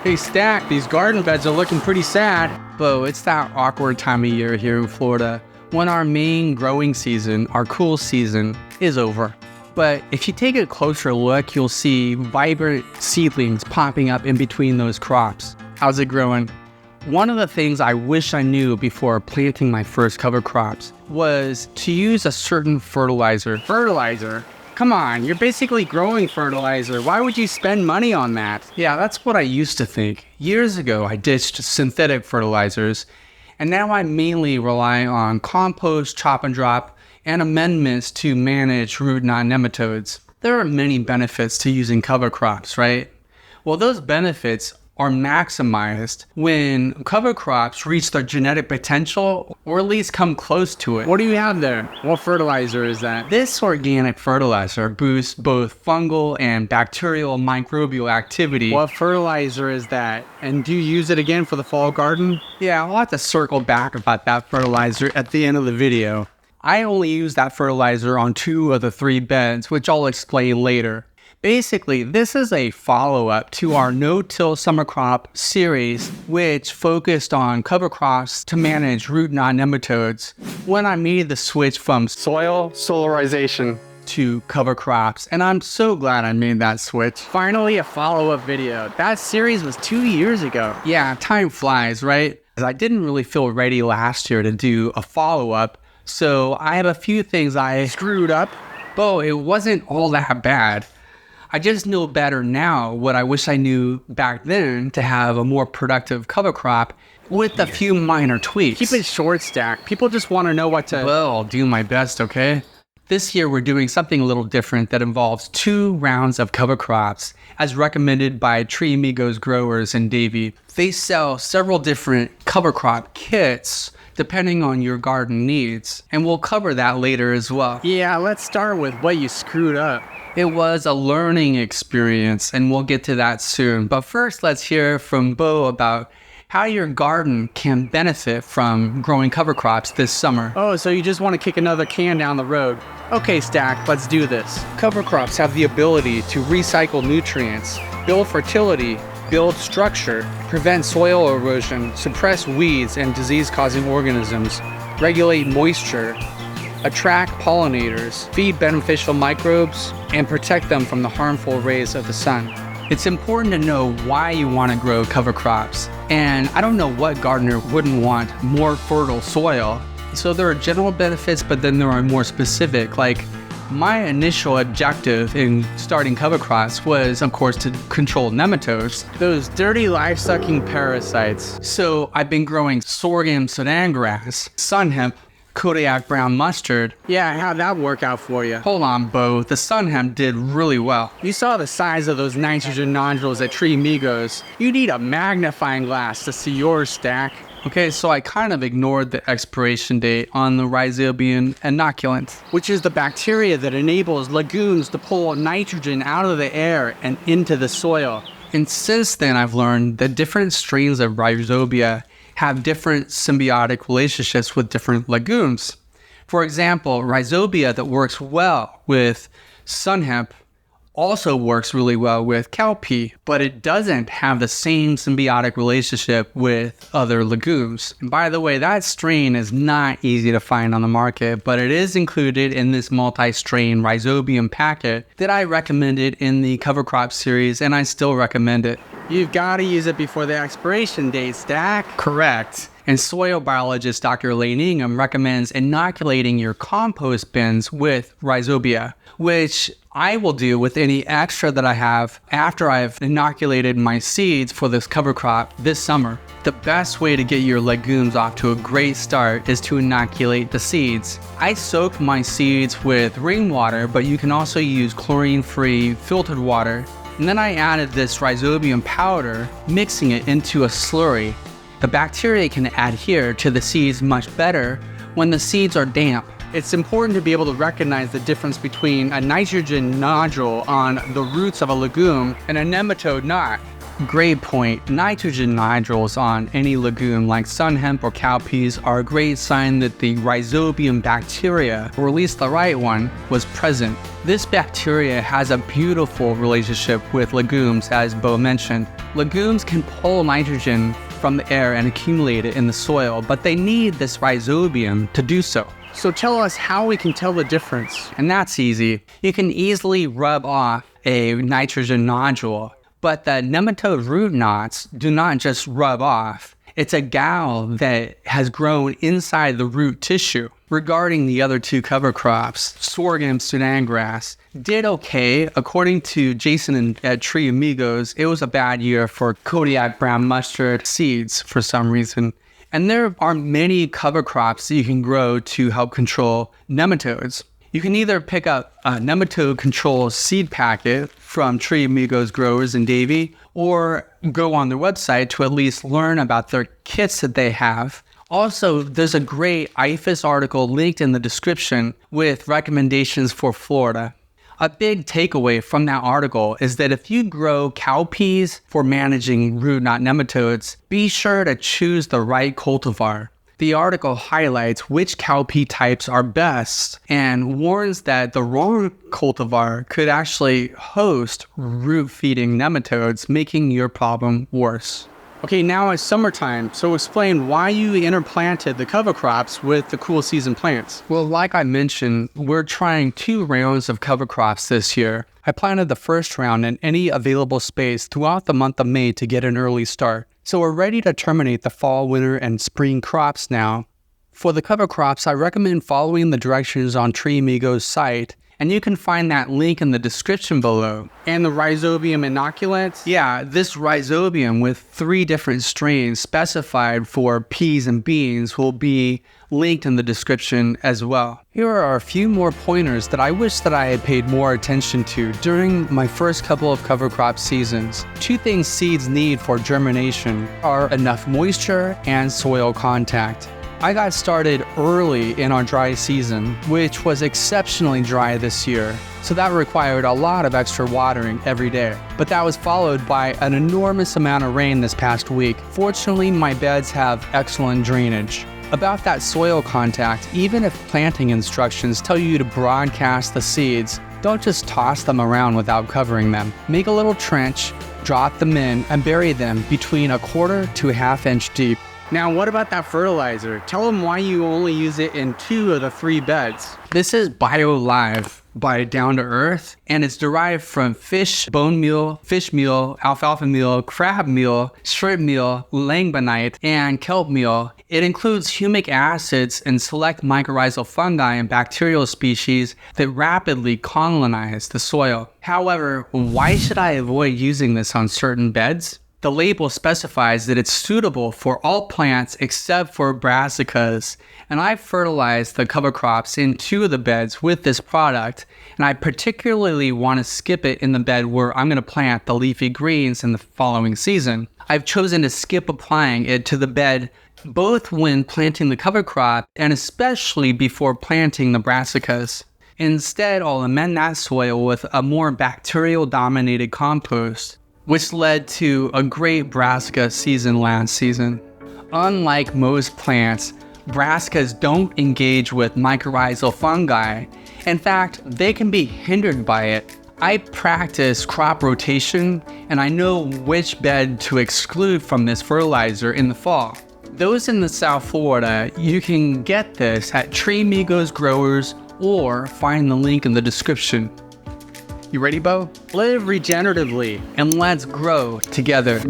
Hey Stack, these garden beds are looking pretty sad. Bo, it's that awkward time of year here in Florida when our main growing season, our cool season, is over. But if you take a closer look, you'll see vibrant seedlings popping up in between those crops. How's it growing? One of the things I wish I knew before planting my first cover crops was to use a certain fertilizer. Fertilizer? Come on, you're basically growing fertilizer. Why would you spend money on that? Yeah, that's what I used to think. Years ago, I ditched synthetic fertilizers, and now I mainly rely on compost, chop and drop, and amendments to manage root-not nematodes. There are many benefits to using cover crops, right? Well, those benefits are maximized when cover crops reach their genetic potential or at least come close to it. What do you have there? What fertilizer is that? This organic fertilizer boosts both fungal and bacterial microbial activity. What fertilizer is that? And do you use it again for the fall garden? Yeah, I'll have to circle back about that fertilizer at the end of the video. I only use that fertilizer on 2 of the 3 beds, which I'll explain later. Basically, this is a follow-up to our no-till summer crop series, which focused on cover crops to manage root-not nematodes. When I made the switch from soil solarization to cover crops, and I'm so glad I made that switch. Finally, a follow-up video. That series was 2 years ago. Yeah, time flies, right? I didn't really feel ready last year to do a follow-up, so I have a few things I screwed up. But it wasn't all that bad. I just know better now what I wish I knew back then to have a more productive cover crop with a few minor tweaks. Keep it short, Stack. People just want to know what to... Well, I'll do my best, okay? This year we're doing something a little different that involves 2 rounds of cover crops as recommended by Tree Amigos growers in Davie. They sell several different cover crop kits depending on your garden needs, and we'll cover that later as well. Yeah, let's start with what you screwed up. It was a learning experience, and we'll get to that soon. But first, let's hear from Bo about how your garden can benefit from growing cover crops this summer. Oh, so you just want to kick another can down the road. Okay, Stack, let's do this. Cover crops have the ability to recycle nutrients, build fertility, build structure, prevent soil erosion, suppress weeds and disease-causing organisms, regulate moisture, attract pollinators, feed beneficial microbes, and protect them from the harmful rays of the sun. It's important to know why you want to grow cover crops, and I don't know what gardener wouldn't want more fertile soil. So there are general benefits, but then there are more specific, like my initial objective in starting cover crops was, of course, to control nematodes, those dirty life-sucking parasites. So I've been growing sorghum, Sudangrass, sun hemp, Kodiak brown mustard. Yeah, how'd that work out for you? Hold on, Bo. The sun hemp did really well. You saw the size of those nitrogen nodules at Tree Amigos. You need a magnifying glass to see yours, Stack. Okay, so I kind of ignored the expiration date on the rhizobium inoculant, which is the bacteria that enables legumes to pull nitrogen out of the air and into the soil. And since then, I've learned that different strains of rhizobia have different symbiotic relationships with different legumes. For example, rhizobia that works well with sun hemp also works really well with cowpea, but it doesn't have the same symbiotic relationship with other legumes. And by the way, that strain is not easy to find on the market, but it is included in this multi-strain rhizobium packet that I recommended in the cover crop series, and I still recommend it. You've got to use it before the expiration date, Stack. Correct. And soil biologist Dr. Lane Ingham recommends inoculating your compost bins with rhizobia, which I will do with any extra that I have after I've inoculated my seeds for this cover crop this summer. The best way to get your legumes off to a great start is to inoculate the seeds. I soaked my seeds with rainwater, but you can also use chlorine-free filtered water. And then I added this rhizobium powder, mixing it into a slurry. The bacteria can adhere to the seeds much better when the seeds are damp. It's important to be able to recognize the difference between a nitrogen nodule on the roots of a legume and a nematode knot. Great point. Nitrogen nodules on any legume like sun hemp or cowpeas are a great sign that the rhizobium bacteria, or at least the right one, was present. This bacteria has a beautiful relationship with legumes, as Bo mentioned. Legumes can pull nitrogen from the air and accumulate it in the soil, but they need this rhizobium to do so. So tell us how we can tell the difference. And that's easy. You can easily rub off a nitrogen nodule, but the nematode root-knots do not just rub off. It's a gall that has grown inside the root tissue. Regarding the other two cover crops, sorghum, Sudangrass, did okay. According to Jason at Tree Amigos, it was a bad year for Kodiak brown mustard seeds for some reason. And there are many cover crops that you can grow to help control nematodes. You can either pick up a nematode control seed packet from Tree Amigos growers in Davie, or go on their website to at least learn about their kits that they have. Also, there's a great IFAS article linked in the description with recommendations for Florida. A big takeaway from that article is that if you grow cowpeas for managing rroot-not nematodes, be sure to choose the right cultivar. The article highlights which cowpea types are best and warns that the wrong cultivar could actually host root-feeding nematodes, making your problem worse. Okay, now it's summertime, so explain why you interplanted the cover crops with the cool season plants. Well, like I mentioned, we're trying 2 rounds of cover crops this year. I planted the first round in any available space throughout the month of May to get an early start. So we're ready to terminate the fall, winter, and spring crops now. For the cover crops, I recommend following the directions on Tree Amigos' site, and you can find that link in the description below. And the rhizobium inoculants? Yeah, this rhizobium with 3 different strains specified for peas and beans will be linked in the description as well. Here are a few more pointers that I wish that I had paid more attention to during my first couple of cover crop seasons. 2 things seeds need for germination are enough moisture and soil contact. I got started early in our dry season, which was exceptionally dry this year, so that required a lot of extra watering every day. But that was followed by an enormous amount of rain this past week. Fortunately, my beds have excellent drainage. About that soil contact, even if planting instructions tell you to broadcast the seeds, don't just toss them around without covering them. Make a little trench, drop them in, and bury them between 1/4 to 1/2 inch deep. Now what about that fertilizer? Tell them why you only use it in 2 of the 3 beds. This is BioLive by Down to Earth, and it's derived from fish bone meal, fish meal, alfalfa meal, crab meal, shrimp meal, langbonite, and kelp meal. It includes humic acids and select mycorrhizal fungi and bacterial species that rapidly colonize the soil. However, why should I avoid using this on certain beds? The label specifies that it's suitable for all plants except for brassicas, and I fertilized the cover crops in 2 of the beds with this product, and I particularly want to skip it in the bed where I'm going to plant the leafy greens in the following season. I've chosen to skip applying it to the bed both when planting the cover crop and especially before planting the brassicas. Instead, I'll amend that soil with a more bacterial-dominated compost, which led to a great brassica season last season. Unlike most plants, brassicas don't engage with mycorrhizal fungi. In fact, they can be hindered by it. I practice crop rotation, and I know which bed to exclude from this fertilizer in the fall. Those in the South Florida, you can get this at Tree Amigos growers or find the link in the description. You ready, Bo? Live regeneratively And let's grow together.